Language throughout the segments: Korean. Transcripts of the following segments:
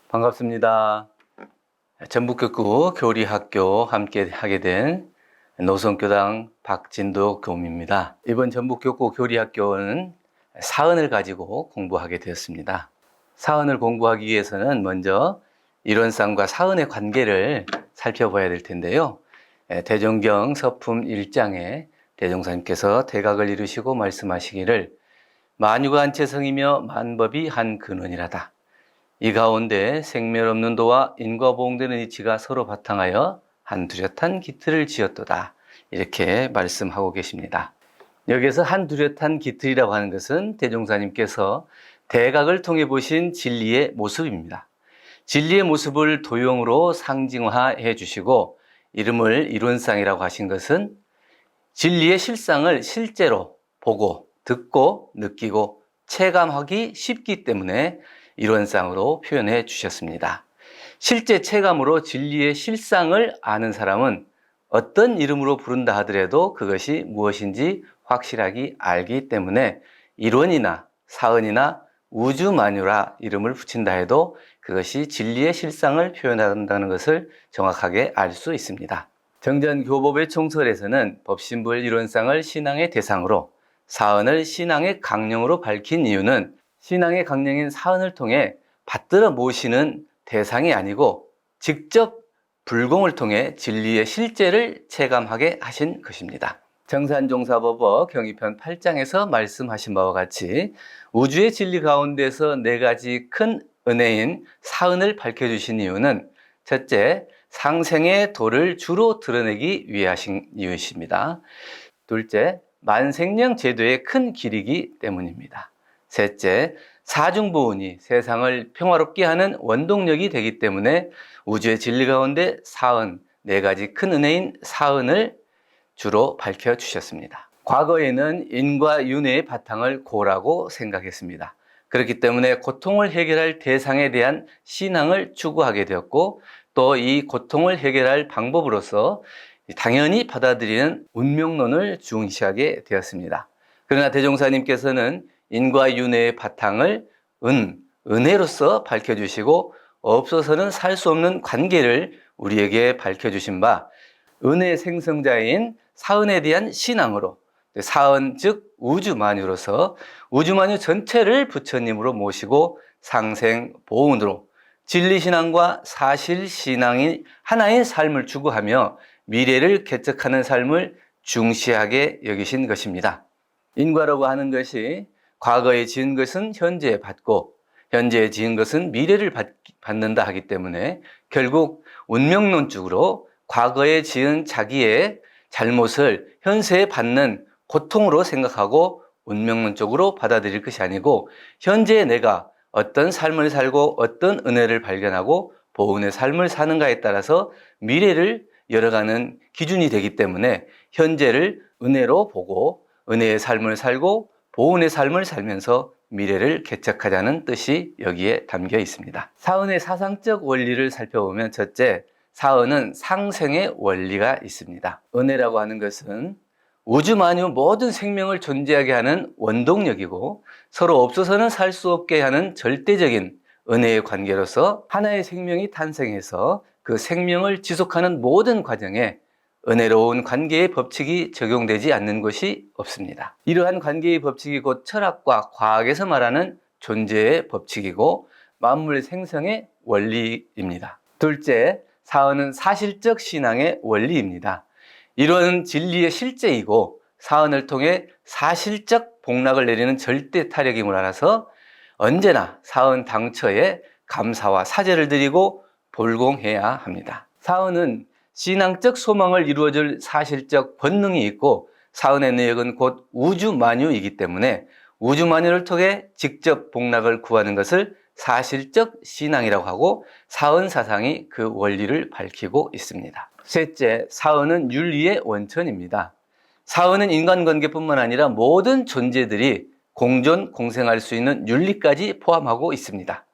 반갑습니다. 전북교구 교리학교 함께 하게 된 노선교당 박진도 교우입니다. 이번 전북교구 교리학교는 사언을 가지고 공부하게 되었습니다. 사언을 공부하기 위해서는 먼저 이론상과 사언의 관계를 살펴봐야 될 텐데요. 대종경 서품 1장에 대종사님께서 대각을 이루시고 말씀하시기를 만유가 한 체성이며 만법이 한 근원이라다. 이 가운데 생멸 없는 도와 인과 보응되는 이치가 서로 바탕하여 한 뚜렷한 기틀을 지었도다. 이렇게 말씀하고 계십니다. 여기서 한 뚜렷한 기틀이라고 하는 것은 대종사님께서 대각을 통해 보신 진리의 모습입니다. 진리의 모습을 도형으로 상징화해 주시고 이름을 이론상이라고 하신 것은 진리의 실상을 실제로 보고 듣고 느끼고 체감하기 쉽기 때문에 이론상으로 표현해 주셨습니다. 실제 체감으로 진리의 실상을 아는 사람은 어떤 이름으로 부른다 하더라도 그것이 무엇인지 확실하게 알기 때문에 이론이나 사언이나 우주만유라 이름을 붙인다 해도 그것이 진리의 실상을 표현한다는 것을 정확하게 알 수 있습니다. 정전교법의 총설에서는 법신부의 이론상을 신앙의 대상으로 사언을 신앙의 강령으로 밝힌 이유는 신앙의 강령인 사언을 통해 받들어 모시는 대상이 아니고 직접 불공을 통해 진리의 실제를 체감하게 하신 것입니다. 정산종사법어 경의편 8장에서 말씀하신 바와 같이 우주의 진리 가운데서 네 가지 큰 은혜인 사언을 밝혀주신 이유는 첫째, 상생의 도를 주로 드러내기 위해 하신 이유이십니다. 둘째, 만생령 제도의 큰 길이기 때문입니다. 셋째, 사중보훈이 세상을 평화롭게 하는 원동력이 되기 때문에 우주의 진리 가운데 사언, 네 가지 큰 은혜인 사언을 주로 밝혀주셨습니다. 과거에는 인과 윤회의 바탕을 고라고 생각했습니다. 그렇기 때문에 고통을 해결할 대상에 대한 신앙을 추구하게 되었고 또 이 고통을 해결할 방법으로서 당연히 받아들이는 운명론을 중시하게 되었습니다. 그러나 대종사님께서는 인과 윤회의 바탕을 은혜로서 밝혀주시고 없어서는 살 수 없는 관계를 우리에게 밝혀주신 바 은혜의 생성자인 사언에 대한 신앙으로 사언 즉 우주만유로서 우주만유 전체를 부처님으로 모시고 상생보훈으로 진리신앙과 사실신앙이 하나의 삶을 추구하며 미래를 개척하는 삶을 중시하게 여기신 것입니다. 인과라고 하는 것이 과거에 지은 것은 현재에 받고 현재에 지은 것은 미래를 받는다 하기 때문에 결국 운명론적으로 과거에 지은 자기의 잘못을 현세에 받는 고통으로 생각하고 운명론적으로 받아들일 것이 아니고 현재의 내가 어떤 삶을 살고 어떤 은혜를 발견하고 보은의 삶을 사는가에 따라서 미래를 열어가는 기준이 되기 때문에 현재를 은혜로 보고 은혜의 삶을 살고 보은의 삶을 살면서 미래를 개척하자는 뜻이 여기에 담겨 있습니다. 사언의 사상적 원리를 살펴보면 첫째, 사언은 상생의 원리가 있습니다. 은혜라고 하는 것은 우주만유 모든 생명을 존재하게 하는 원동력이고 서로 없어서는 살 수 없게 하는 절대적인 은혜의 관계로서 하나의 생명이 탄생해서 그 생명을 지속하는 모든 과정에 은혜로운 관계의 법칙이 적용되지 않는 것이 없습니다. 이러한 관계의 법칙이 곧 철학과 과학에서 말하는 존재의 법칙이고 만물 생성의 원리입니다. 둘째, 사언은 사실적 신앙의 원리입니다. 이런 진리의 실제이고 사언을 통해 사실적 복락을 내리는 절대 타력임을 알아서 언제나 사언 당처에 감사와 사죄를 드리고 볼공해야 합니다. 사언은 신앙적 소망을 이루어줄 사실적 본능이 있고 사언의 내역은 곧 우주만유이기 때문에 우주만유를 통해 직접 복락을 구하는 것을 사실적 신앙이라고 하고 사언 사상이 그 원리를 밝히고 있습니다. 셋째, 사언은 윤리의 원천입니다. 사언은 인간관계뿐만 아니라 모든 존재들이 공존, 공생할 수 있는 윤리까지 포함하고 있습니다.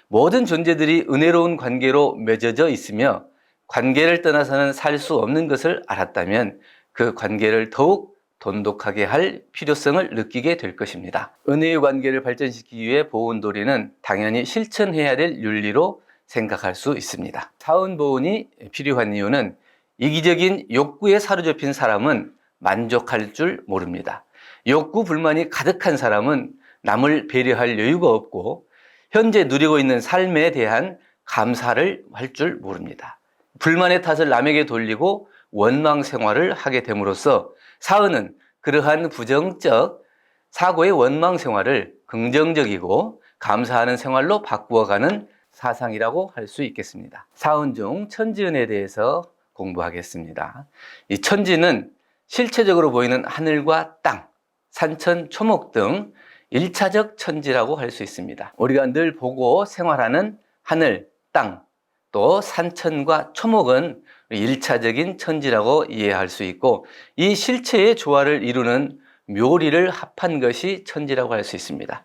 모든 존재들이 은혜로운 관계로 맺어져 있으며 관계를 떠나서는 살 수 없는 것을 알았다면 그 관계를 더욱 돈독하게 할 필요성을 느끼게 될 것입니다. 은혜의 관계를 발전시키기 위해 보훈도리는 당연히 실천해야 될 윤리로 생각할 수 있습니다. 사은보온이 필요한 이유는 이기적인 욕구에 사로잡힌 사람은 만족할 줄 모릅니다. 욕구 불만이 가득한 사람은 남을 배려할 여유가 없고 현재 누리고 있는 삶에 대한 감사를 할 줄 모릅니다. 불만의 탓을 남에게 돌리고 원망 생활을 하게 됨으로써 사은은 그러한 부정적 사고의 원망 생활을 긍정적이고 감사하는 생활로 바꾸어가는 사상이라고 할 수 있겠습니다. 사은 중 천지은에 대해서 공부하겠습니다. 이 천지는 실체적으로 보이는 하늘과 땅, 산천, 초목 등 1차적 천지라고 할 수 있습니다. 우리가 늘 보고 생활하는 하늘, 땅, 또 산천과 초목은 1차적인 천지라고 이해할 수 있고 이 실체의 조화를 이루는 묘리를 합한 것이 천지라고 할 수 있습니다.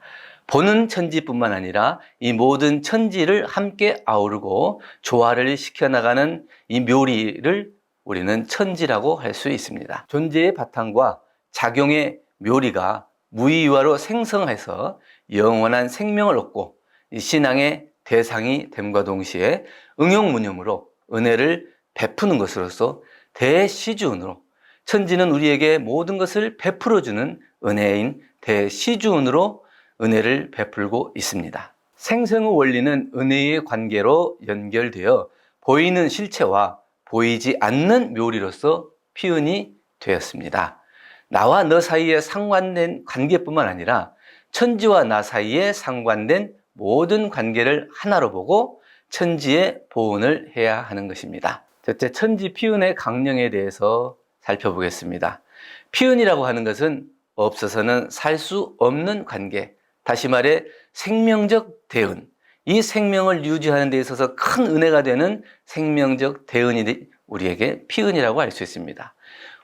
보는 천지뿐만 아니라 이 모든 천지를 함께 아우르고 조화를 시켜나가는 이 묘리를 우리는 천지라고 할 수 있습니다. 존재의 바탕과 작용의 묘리가 무의유화로 생성해서 영원한 생명을 얻고 이 신앙의 대상이 됨과 동시에 응용무념으로 은혜를 베푸는 것으로서 대시주은으로 천지는 우리에게 모든 것을 베풀어주는 은혜인 대시주은으로 은혜를 베풀고 있습니다. 생성의 원리는 은혜의 관계로 연결되어 보이는 실체와 보이지 않는 묘리로서 표현이 되었습니다. 나와 너 사이에 상관된 관계뿐만 아니라 천지와 나 사이에 상관된 모든 관계를 하나로 보고 천지의 보온을 해야 하는 것입니다. 첫째, 천지 피운의 강령에 대해서 살펴보겠습니다. 피운이라고 하는 것은 없어서는 살 수 없는 관계, 다시 말해 생명적 대은, 이 생명을 유지하는 데 있어서 큰 은혜가 되는 생명적 대은이 우리에게 피은이라고 할 수 있습니다.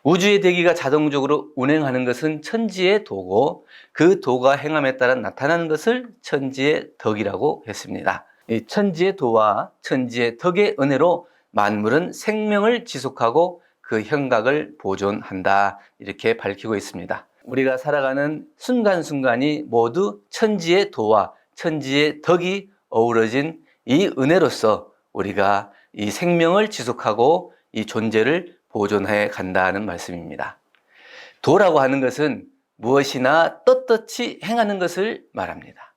우주의 대기가 자동적으로 운행하는 것은 천지의 도고 그 도가 행함에 따라 나타나는 것을 천지의 덕이라고 했습니다. 이 천지의 도와 천지의 덕의 은혜로 만물은 생명을 지속하고 그 형각을 보존한다, 이렇게 밝히고 있습니다. 우리가 살아가는 순간순간이 모두 천지의 도와 천지의 덕이 어우러진 이 은혜로서 우리가 이 생명을 지속하고 이 존재를 보존해 간다는 말씀입니다. 도라고 하는 것은 무엇이나 떳떳이 행하는 것을 말합니다.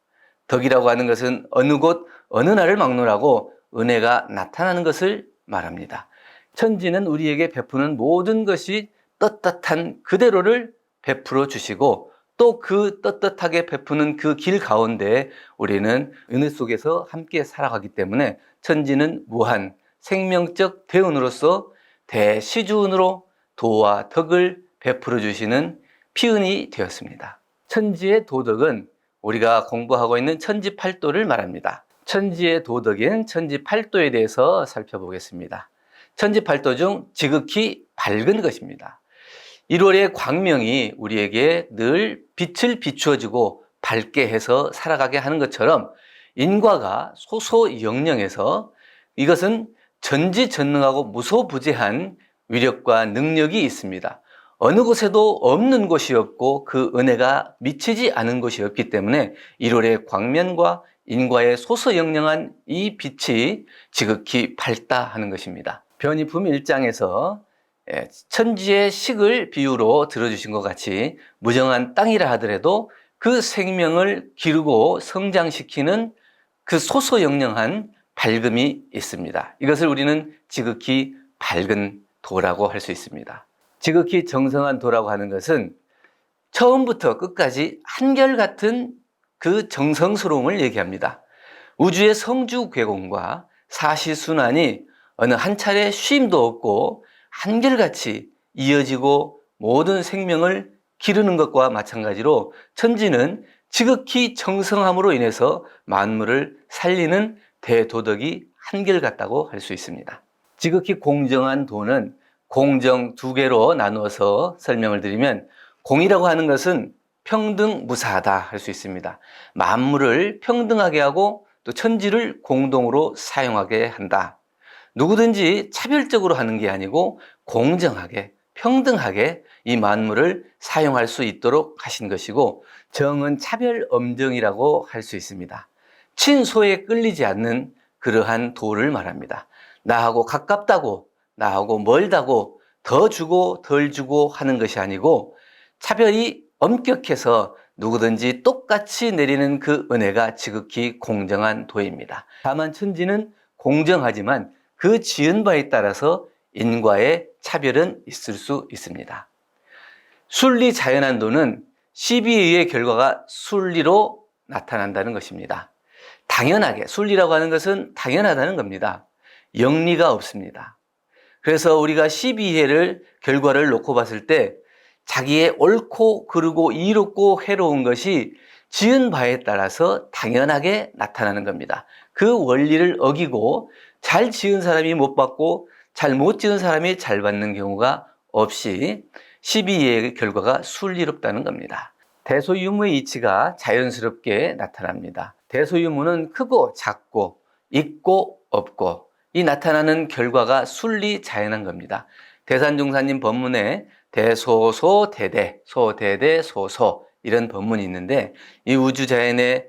덕이라고 하는 것은 어느 곳 어느 날을 막론하고 은혜가 나타나는 것을 말합니다. 천지는 우리에게 베푸는 모든 것이 떳떳한 그대로를 베풀어 주시고 또 그 떳떳하게 베푸는 그 길 가운데 우리는 은혜 속에서 함께 살아가기 때문에 천지는 무한 생명적 대운으로서 대시주운으로 도와 덕을 베풀어 주시는 피은이 되었습니다. 천지의 도덕은 우리가 공부하고 있는 천지팔도를 말합니다. 천지의 도덕인 천지팔도에 대해서 살펴보겠습니다. 천지팔도 중 지극히 밝은 것입니다. 1월의 광명이 우리에게 늘 빛을 비추어주고 밝게 해서 살아가게 하는 것처럼 인과가 소소영령해서 이것은 전지전능하고 무소부재한 위력과 능력이 있습니다. 어느 곳에도 없는 곳이 없고 그 은혜가 미치지 않은 곳이 없기 때문에 1월의 광면과 인과의 소소영령한 이 빛이 지극히 밝다 하는 것입니다. 변이품 1장에서 천지의 식을 비유로 들어주신 것 같이 무정한 땅이라 하더라도 그 생명을 기르고 성장시키는 그 소소영령한 밝음이 있습니다. 이것을 우리는 지극히 밝은 도라고 할 수 있습니다. 지극히 정성한 도라고 하는 것은 처음부터 끝까지 한결같은 그 정성스러움을 얘기합니다. 우주의 성주궤공과 사시순환이 어느 한 차례 쉼도 없고 한결같이 이어지고 모든 생명을 기르는 것과 마찬가지로 천지는 지극히 정성함으로 인해서 만물을 살리는 대도덕이 한결같다고 할 수 있습니다. 지극히 공정한 도는 공정 두 개로 나누어서 설명을 드리면, 공이라고 하는 것은 평등무사하다 할 수 있습니다. 만물을 평등하게 하고 또 천지를 공동으로 사용하게 한다. 누구든지 차별적으로 하는 게 아니고 공정하게 평등하게 이 만물을 사용할 수 있도록 하신 것이고, 정은 차별엄정이라고 할 수 있습니다. 친소에 끌리지 않는 그러한 도를 말합니다. 나하고 가깝다고, 나하고 멀다고, 더 주고 덜 주고 하는 것이 아니고 차별이 엄격해서 누구든지 똑같이 내리는 그 은혜가 지극히 공정한 도입니다. 다만 천지는 공정하지만 그 지은 바에 따라서 인과의 차별은 있을 수 있습니다. 순리 자연한 도는 시비의의 결과가 순리로 나타난다는 것입니다. 당연하게, 순리라고 하는 것은 당연하다는 겁니다. 영리가 없습니다. 그래서 우리가 시비의를 결과를 놓고 봤을 때 자기의 옳고 그르고 이롭고 해로운 것이 지은 바에 따라서 당연하게 나타나는 겁니다. 그 원리를 어기고 잘 지은 사람이 못 받고 잘 못 지은 사람이 잘 받는 경우가 없이 시비의 결과가 순리롭다는 겁니다. 대소유무의 이치가 자연스럽게 나타납니다. 대소유무는 크고 작고 있고 없고 이 나타나는 결과가 순리 자연한 겁니다. 대산종사님 법문에 대소소대대, 소대대, 소소 이런 법문이 있는데 이 우주자연의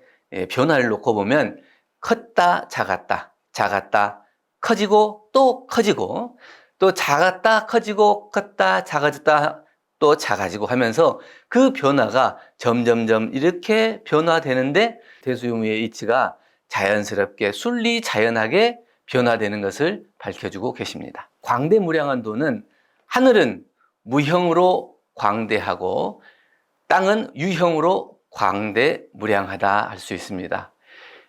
변화를 놓고 보면 컸다, 작았다, 작았다, 커지고 또 커지고 또 작았다, 커지고 컸다, 작아졌다, 또 작아지고 하면서 그 변화가 점점점 이렇게 변화되는데 대소유무의 이치가 자연스럽게 순리자연하게 변화되는 것을 밝혀주고 계십니다. 광대무량한 도는 하늘은 무형으로 광대하고 땅은 유형으로 광대무량하다 할 수 있습니다.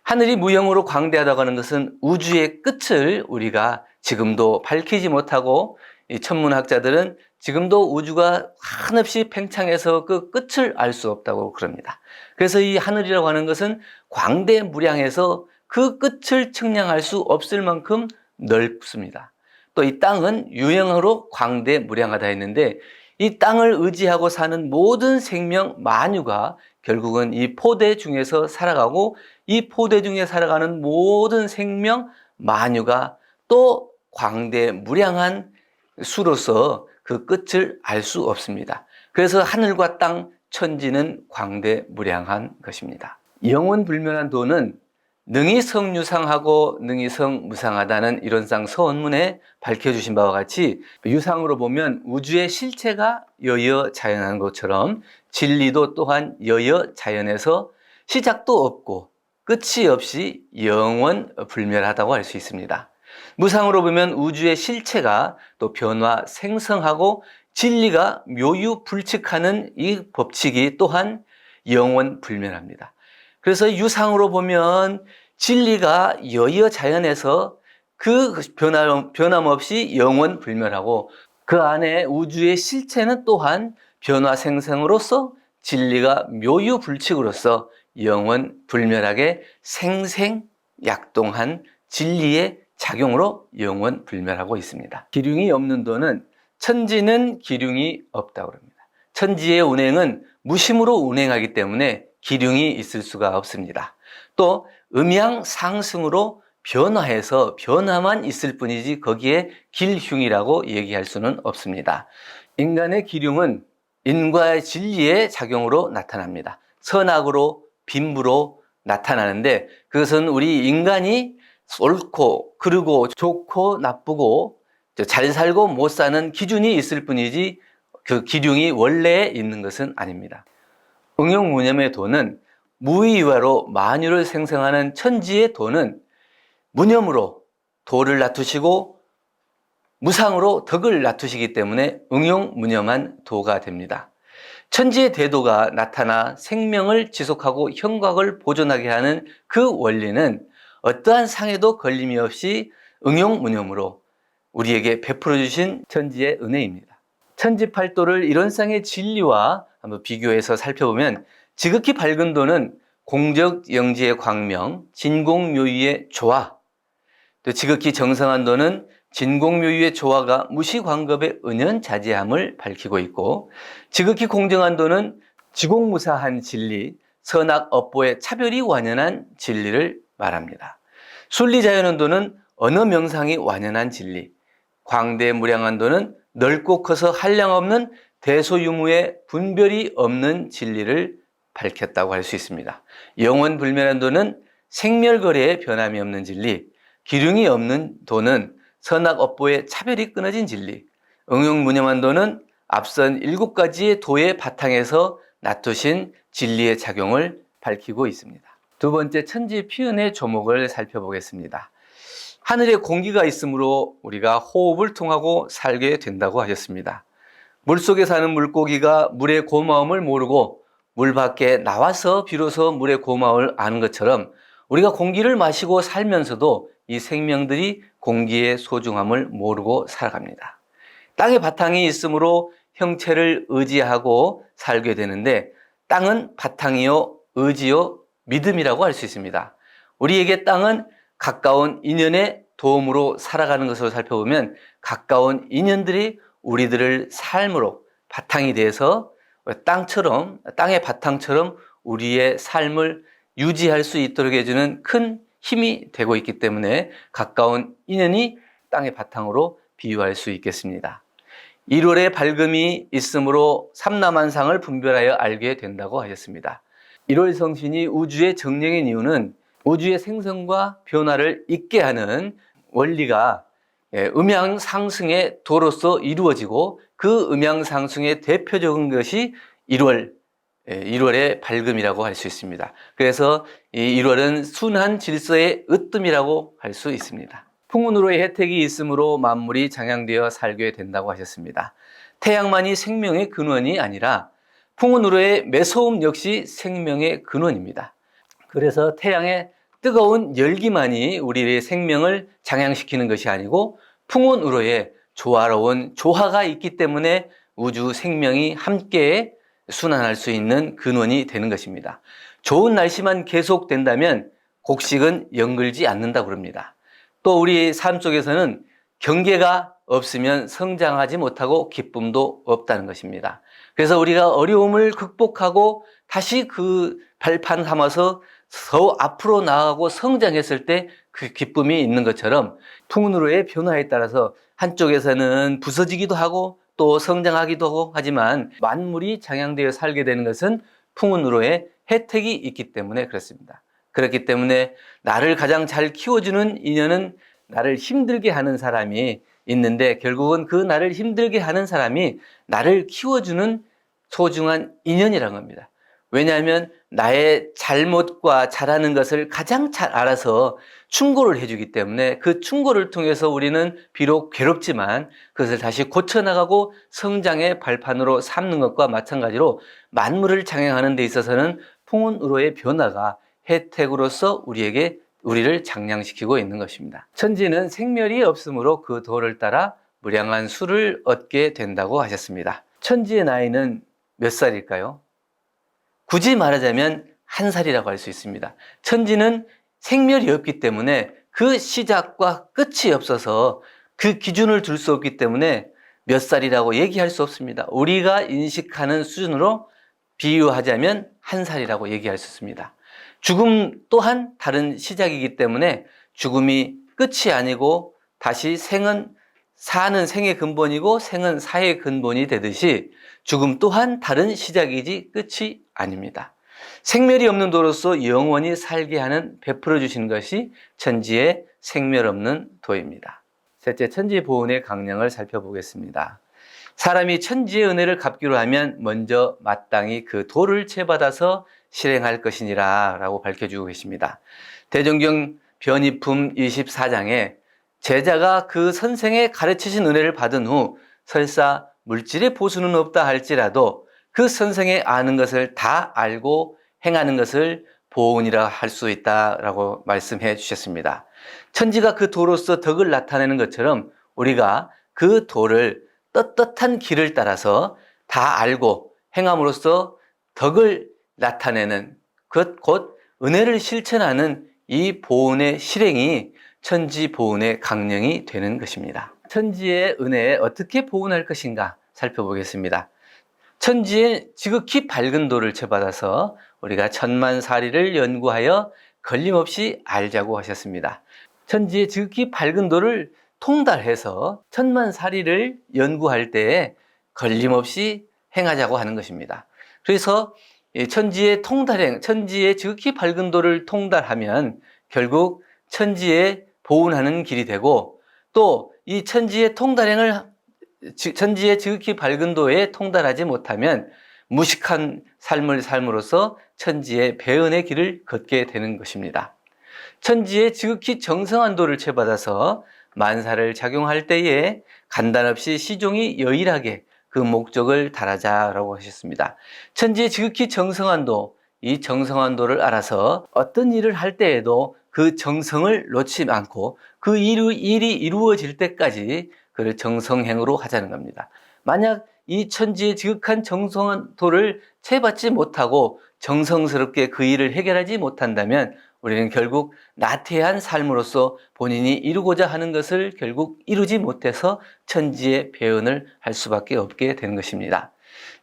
하늘이 무형으로 광대하다고 하는 것은 우주의 끝을 우리가 지금도 밝히지 못하고 이 천문학자들은 지금도 우주가 한없이 팽창해서 그 끝을 알 수 없다고 그럽니다. 그래서 이 하늘이라고 하는 것은 광대무량해서 그 끝을 측량할 수 없을 만큼 넓습니다. 또 이 땅은 유형으로 광대무량하다 했는데 이 땅을 의지하고 사는 모든 생명 만유가 결국은 이 포대 중에서 살아가고 이 포대 중에 살아가는 모든 생명 만유가 또 광대무량한 수로서 그 끝을 알 수 없습니다. 그래서 하늘과 땅, 천지는 광대무량한 것입니다. 영원불멸한 도는 능이성유상하고 능이성무상하다는 이론상 서원문에 밝혀주신 바와 같이 유상으로 보면 우주의 실체가 여여자연한 것처럼 진리도 또한 여여자연에서 시작도 없고 끝이 없이 영원불멸하다고 할 수 있습니다. 무상으로 보면 우주의 실체가 또 변화 생성하고 진리가 묘유불측하는 이 법칙이 또한 영원불멸합니다. 그래서 유상으로 보면 진리가 여여자연에서 그 변함없이 영원불멸하고 그 안에 우주의 실체는 또한 변화생성으로서 진리가 묘유불측으로서 영원불멸하게 생생약동한 진리의 작용으로 영원불멸하고 있습니다. 기륭이 없는 도는 천지는 기륭이 없다고 합니다. 천지의 운행은 무심으로 운행하기 때문에 기륭이 있을 수가 없습니다. 또 음양상승으로 변화해서 변화만 있을 뿐이지 거기에 길흉이라고 얘기할 수는 없습니다. 인간의 기륭은 인과의 진리의 작용으로 나타납니다. 선악으로 빈부로 나타나는데 그것은 우리 인간이 옳고 그르고 좋고 나쁘고 잘 살고 못 사는 기준이 있을 뿐이지 그 기륭이 원래에 있는 것은 아닙니다. 응용무념의 도는 무의유화로 만유를 생성하는 천지의 도는 무념으로 도를 놔두시고 무상으로 덕을 놔두시기 때문에 응용무념한 도가 됩니다. 천지의 대도가 나타나 생명을 지속하고 형곽을 보존하게 하는 그 원리는 어떠한 상에도 걸림이 없이 응용무념으로 우리에게 베풀어 주신 천지의 은혜입니다. 천지팔도를 이론상의 진리와 한번 비교해서 살펴보면 지극히 밝은 도는 공적영지의 광명, 진공묘유의 조화, 또 지극히 정성한 도는 진공묘유의 조화가 무시광겁의 은연자재함을 밝히고 있고 지극히 공정한 도는 지공무사한 진리, 선악업보의 차별이 완연한 진리를 말합니다. 순리자연한 도는 언어명상이 완연한 진리, 광대무량한 도는 넓고 커서 한량없는 대소유무의 분별이 없는 진리를 밝혔다고 할 수 있습니다. 영원불멸한 도는 생멸거래의 변함이 없는 진리, 기륭이 없는 도는 선악업보의 차별이 끊어진 진리, 응용무념한 도는 앞선 7가지의 도의 바탕에서 놔두신 진리의 작용을 밝히고 있습니다. 두 번째, 천지피은의 조목을 살펴보겠습니다. 하늘에 공기가 있으므로 우리가 호흡을 통하고 살게 된다고 하셨습니다. 물속에 사는 물고기가 물의 고마움을 모르고 물 밖에 나와서 비로소 물의 고마움을 아는 것처럼 우리가 공기를 마시고 살면서도 이 생명들이 공기의 소중함을 모르고 살아갑니다. 땅의 바탕이 있으므로 형체를 의지하고 살게 되는데 땅은 바탕이요, 의지요, 믿음이라고 할 수 있습니다. 우리에게 땅은 가까운 인연의 도움으로 살아가는 것으로 살펴보면 가까운 인연들이 우리들을 삶으로 바탕이 돼서 땅의 바탕처럼 우리의 삶을 유지할 수 있도록 해주는 큰 힘이 되고 있기 때문에 가까운 인연이 땅의 바탕으로 비유할 수 있겠습니다. 1월의 밝음이 있으므로 삼라만상을 분별하여 알게 된다고 하셨습니다. 1월 성신이 우주의 정령인 이유는 우주의 생성과 변화를 있게 하는 원리가 음양상승의 도로서 이루어지고 그 음양상승의 대표적인 것이 1월의 밝음이라고 할 수 있습니다. 그래서 이 1월은 순한 질서의 으뜸이라고 할 수 있습니다. 풍운으로의 혜택이 있으므로 만물이 장양되어 살게 된다고 하셨습니다. 태양만이 생명의 근원이 아니라 풍운으로의 매서움 역시 생명의 근원입니다. 그래서 태양의 뜨거운 열기만이 우리의 생명을 장양시키는 것이 아니고 풍운으로의 조화로운 조화가 있기 때문에 우주 생명이 함께 순환할 수 있는 근원이 되는 것입니다. 좋은 날씨만 계속된다면 곡식은 연글지 않는다고 그럽니다. 또 우리 삶 속에서는 경계가 없으면 성장하지 못하고 기쁨도 없다는 것입니다. 그래서 우리가 어려움을 극복하고 다시 그 발판 삼아서 더 앞으로 나아가고 성장했을 때 그 기쁨이 있는 것처럼 풍운으로의 변화에 따라서 한쪽에서는 부서지기도 하고 또 성장하기도 하고 하지만 만물이 장양되어 살게 되는 것은 풍운으로의 혜택이 있기 때문에 그렇습니다. 그렇기 때문에 나를 가장 잘 키워주는 인연은 나를 힘들게 하는 사람이 있는데 결국은 그 나를 힘들게 하는 사람이 나를 키워주는 소중한 인연이라는 겁니다. 왜냐하면 나의 잘못과 잘하는 것을 가장 잘 알아서 충고를 해주기 때문에 그 충고를 통해서 우리는 비록 괴롭지만 그것을 다시 고쳐나가고 성장의 발판으로 삼는 것과 마찬가지로 만물을 장양하는 데 있어서는 풍운으로의 변화가 혜택으로서 우리를 장량시키고 있는 것입니다. 천지는 생멸이 없으므로 그 도를 따라 무량한 수를 얻게 된다고 하셨습니다. 천지의 나이는 몇 살일까요? 굳이 말하자면 1살이라고 할 수 있습니다. 천지는 생멸이 없기 때문에 그 시작과 끝이 없어서 그 기준을 둘 수 없기 때문에 몇 살이라고 얘기할 수 없습니다. 우리가 인식하는 수준으로 비유하자면 1살이라고 얘기할 수 있습니다. 죽음 또한 다른 시작이기 때문에 죽음이 끝이 아니고 다시 사는 생의 근본이고 생은 사의 근본이 되듯이 죽음 또한 다른 시작이지 끝이 아닙니다. 생멸이 없는 도로서 영원히 살게 하는 베풀어 주신 것이 천지의 생멸 없는 도입니다. 셋째, 천지 보훈의 강령을 살펴보겠습니다. 사람이 천지의 은혜를 갚기로 하면 먼저 마땅히 그 도를 채받아서 실행할 것이니라 라고 밝혀주고 계십니다. 대종경 변이품 24장에 제자가 그 선생의 가르치신 은혜를 받은 후 설사 물질의 보수는 없다 할지라도 그 선생의 아는 것을 다 알고 행하는 것을 보훈이라 할 수 있다라고 말씀해 주셨습니다. 천지가 그 도로서 덕을 나타내는 것처럼 우리가 그 도를 떳떳한 길을 따라서 다 알고 행함으로써 덕을 나타내는 것, 곧 은혜를 실천하는 이 보훈의 실행이 천지 보훈의 강령이 되는 것입니다. 천지의 은혜에 어떻게 보훈할 것인가 살펴보겠습니다. 천지의 지극히 밝은 도를 채받아서 우리가 천만사리를 연구하여 걸림없이 알자고 하셨습니다. 천지의 지극히 밝은 도를 통달해서 천만사리를 연구할 때에 걸림없이 행하자고 하는 것입니다. 그래서 천지의 통달행, 천지의 지극히 밝은 도를 통달하면 결국 천지의 보훈하는 길이 되고, 또 이 천지의 지극히 밝은 도에 통달하지 못하면 무식한 삶을 삶으로써 천지의 배은의 길을 걷게 되는 것입니다. 천지의 지극히 정성한 도를 채받아서 만사를 작용할 때에 간단없이 시종이 여일하게 그 목적을 달하자라고 하셨습니다. 천지의 지극히 정성한 도, 이 정성한 도를 알아서 어떤 일을 할 때에도 그 정성을 놓지 않고 그 일이 이루어질 때까지 그를 정성행으로 하자는 겁니다. 만약 이 천지의 지극한 정성한 도를 채받지 못하고 정성스럽게 그 일을 해결하지 못한다면 우리는 결국 나태한 삶으로서 본인이 이루고자 하는 것을 결국 이루지 못해서 천지의 배은을 할 수밖에 없게 되는 것입니다.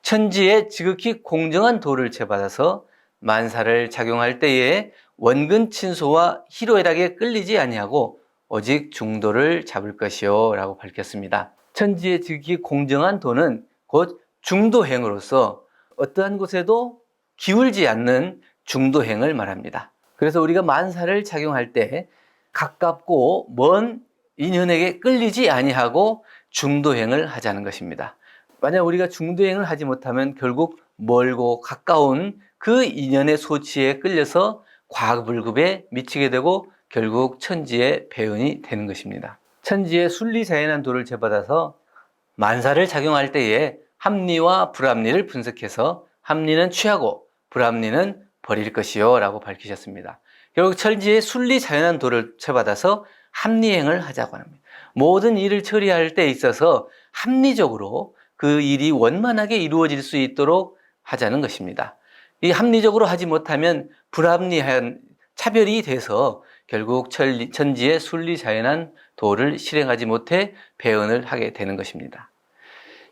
천지의 지극히 공정한 도를 채받아서 만사를 작용할 때에 원근 친소와 희로애락에 끌리지 아니하고 오직 중도를 잡을 것이요 라고 밝혔습니다. 천지의 지극히 공정한 도는 곧 중도행으로서 어떠한 곳에도 기울지 않는 중도행을 말합니다. 그래서 우리가 만사를 작용할 때 가깝고 먼 인연에게 끌리지 아니하고 중도행을 하자는 것입니다. 만약 우리가 중도행을 하지 못하면 결국 멀고 가까운 그 인연의 소치에 끌려서 과불급에 미치게 되고 결국 천지의 배은이 되는 것입니다. 천지의 순리자연한 도를 채받아서 만사를 작용할 때에 합리와 불합리를 분석해서 합리는 취하고 불합리는 버릴 것이요 라고 밝히셨습니다. 결국 천지의 순리자연한 도를 채받아서 합리행을 하자고 합니다. 모든 일을 처리할 때 있어서 합리적으로 그 일이 원만하게 이루어질 수 있도록 하자는 것입니다. 이 합리적으로 하지 못하면 불합리한 차별이 돼서 결국 천지의 순리자연한 도를 실행하지 못해 배은을 하게 되는 것입니다.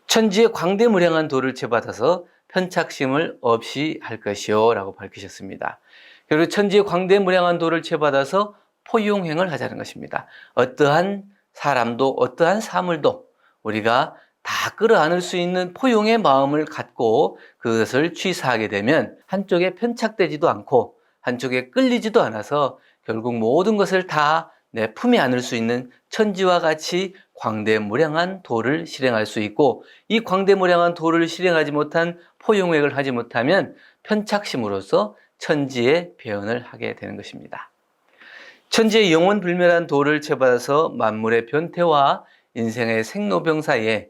천지의 광대무량한 도를 채받아서 편착심을 없이 할 것이요 라고 밝히셨습니다. 그리고 천지의 광대무량한 도를 채받아서 포용행을 하자는 것입니다. 어떠한 사람도 어떠한 사물도 우리가 다 끌어안을 수 있는 포용의 마음을 갖고 그것을 취사하게 되면 한쪽에 편착되지도 않고 한쪽에 끌리지도 않아서 결국 모든 것을 다 내 품에 안을 수 있는 천지와 같이 광대무량한 도를 실행할 수 있고, 이 광대무량한 도를 실행하지 못한 포용행을 하지 못하면 편착심으로써 천지의 배은을 하게 되는 것입니다. 천지의 영원불멸한 도를 채받아서 만물의 변태와 인생의 생로병사에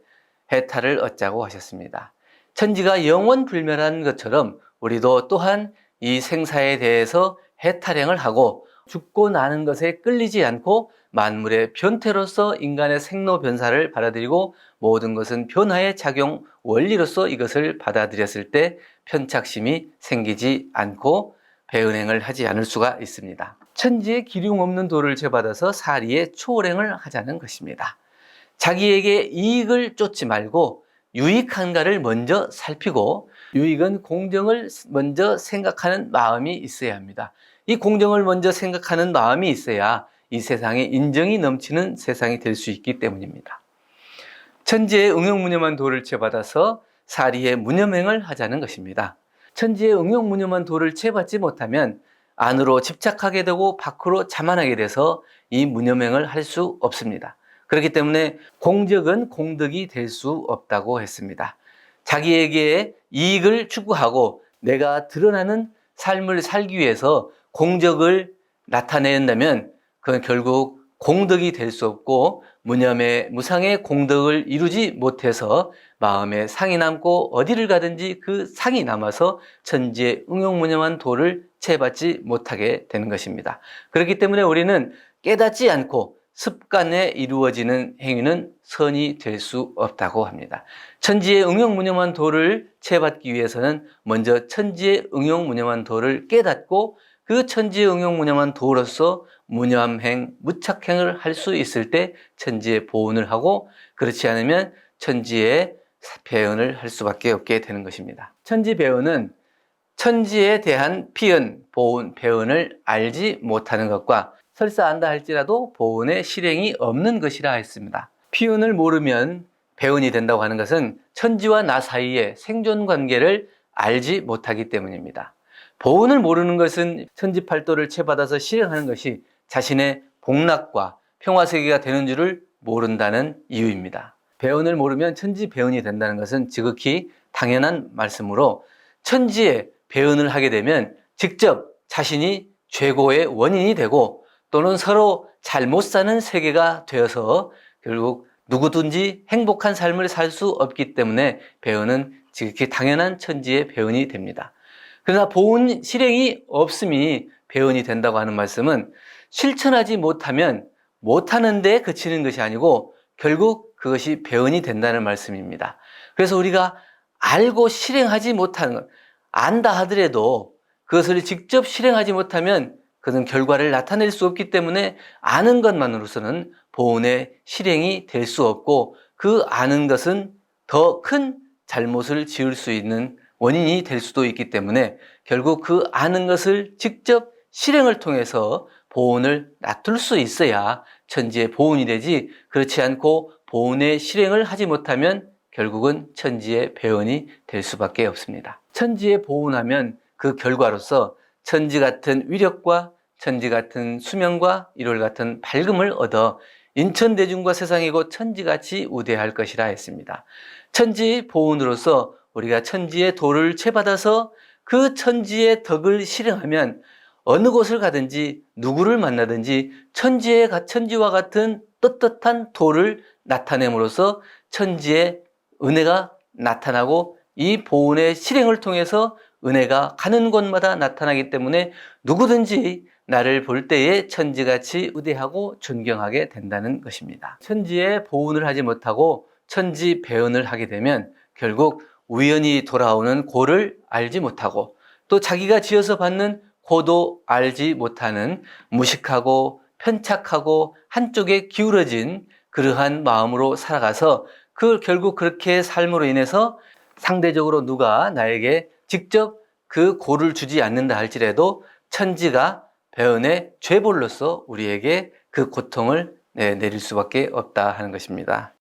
해탈을 얻자고 하셨습니다. 천지가 영원불멸한 것처럼 우리도 또한 이 생사에 대해서 해탈행을 하고 죽고 나는 것에 끌리지 않고 만물의 변태로서 인간의 생로변사를 받아들이고 모든 것은 변화의 작용 원리로서 이것을 받아들였을 때 편착심이 생기지 않고 배은행을 하지 않을 수가 있습니다. 천지의 기륭 없는 도를 채받아서 사리의 초월행을 하자는 것입니다. 자기에게 이익을 쫓지 말고 유익한가를 먼저 살피고, 유익은 공정을 먼저 생각하는 마음이 있어야 합니다. 이 공정을 먼저 생각하는 마음이 있어야 이 세상에 인정이 넘치는 세상이 될 수 있기 때문입니다. 천지의 응용무념한 도를 채받아서 사리의 무념행을 하자는 것입니다. 천지의 응용무념한 도를 채받지 못하면 안으로 집착하게 되고 밖으로 자만하게 돼서 이 무념행을 할 수 없습니다. 그렇기 때문에 공적은 공덕이 될 수 없다고 했습니다. 자기에게 이익을 추구하고 내가 드러나는 삶을 살기 위해서 공적을 나타낸다면 그건 결국 공덕이 될 수 없고 무상의 공덕을 이루지 못해서 마음에 상이 남고 어디를 가든지 그 상이 남아서 천지의 응용무념한 도를 채받지 못하게 되는 것입니다. 그렇기 때문에 우리는 깨닫지 않고 습관에 이루어지는 행위는 선이 될 수 없다고 합니다. 천지의 응용무념한 도를 채받기 위해서는 먼저 천지의 응용무념한 도를 깨닫고 그 천지의 응용무념한 도로서 무념행, 무착행을 할 수 있을 때 천지의 보훈을 하고, 그렇지 않으면 천지의 배은을 할 수밖에 없게 되는 것입니다. 천지배은은 천지에 대한 피은, 보훈, 배은을 알지 못하는 것과 설사 안다 할지라도 보훈의 실행이 없는 것이라 했습니다. 피은을 모르면 배은이 된다고 하는 것은 천지와 나 사이의 생존 관계를 알지 못하기 때문입니다. 보훈을 모르는 것은 천지팔도를 채받아서 실행하는 것이 자신의 복락과 평화세계가 되는 줄을 모른다는 이유입니다. 배은을 모르면 천지 배은이 된다는 것은 지극히 당연한 말씀으로 천지에 배은을 하게 되면 직접 자신이 죄고의 원인이 되고 또는 서로 잘 못 사는 세계가 되어서 결국 누구든지 행복한 삶을 살 수 없기 때문에 배은은 지극히 당연한 천지의 배은이 됩니다. 그러나 보은 실행이 없음이 배은이 된다고 하는 말씀은 실천하지 못하면 못하는 데 그치는 것이 아니고 결국 그것이 배은이 된다는 말씀입니다. 그래서 우리가 알고 실행하지 못하는 것, 안다 하더라도 그것을 직접 실행하지 못하면 그것은 결과를 나타낼 수 없기 때문에 아는 것만으로서는 보은의 실행이 될 수 없고 그 아는 것은 더 큰 잘못을 지을 수 있는 원인이 될 수도 있기 때문에 결국 그 아는 것을 직접 실행을 통해서 보은을 놔둘 수 있어야 천지의 보은이 되지 그렇지 않고 보은의 실행을 하지 못하면 결국은 천지의 배은이 될 수밖에 없습니다. 천지의 보은하면 그 결과로서 천지 같은 위력과 천지 같은 수명과 일월 같은 밝음을 얻어 인천대중과 세상이 곧 천지같이 우대할 것이라 했습니다. 천지 보은으로서 우리가 천지의 도를 채받아서 그 천지의 덕을 실행하면 어느 곳을 가든지 누구를 만나든지 천지와 같은 떳떳한 도를 나타냄으로써 천지의 은혜가 나타나고 이 보은의 실행을 통해서 은혜가 가는 곳마다 나타나기 때문에 누구든지 나를 볼 때에 천지같이 우대하고 존경하게 된다는 것입니다. 천지의 보은을 하지 못하고 천지 배은을 하게 되면 결국 우연히 돌아오는 고를 알지 못하고 또 자기가 지어서 받는 고도 알지 못하는 무식하고 편착하고 한쪽에 기울어진 그러한 마음으로 살아가서 결국 그렇게 삶으로 인해서 상대적으로 누가 나에게 직접 그 고를 주지 않는다 할지라도 천지가 배은의 죄벌로서 우리에게 그 고통을 내릴 수밖에 없다 하는 것입니다.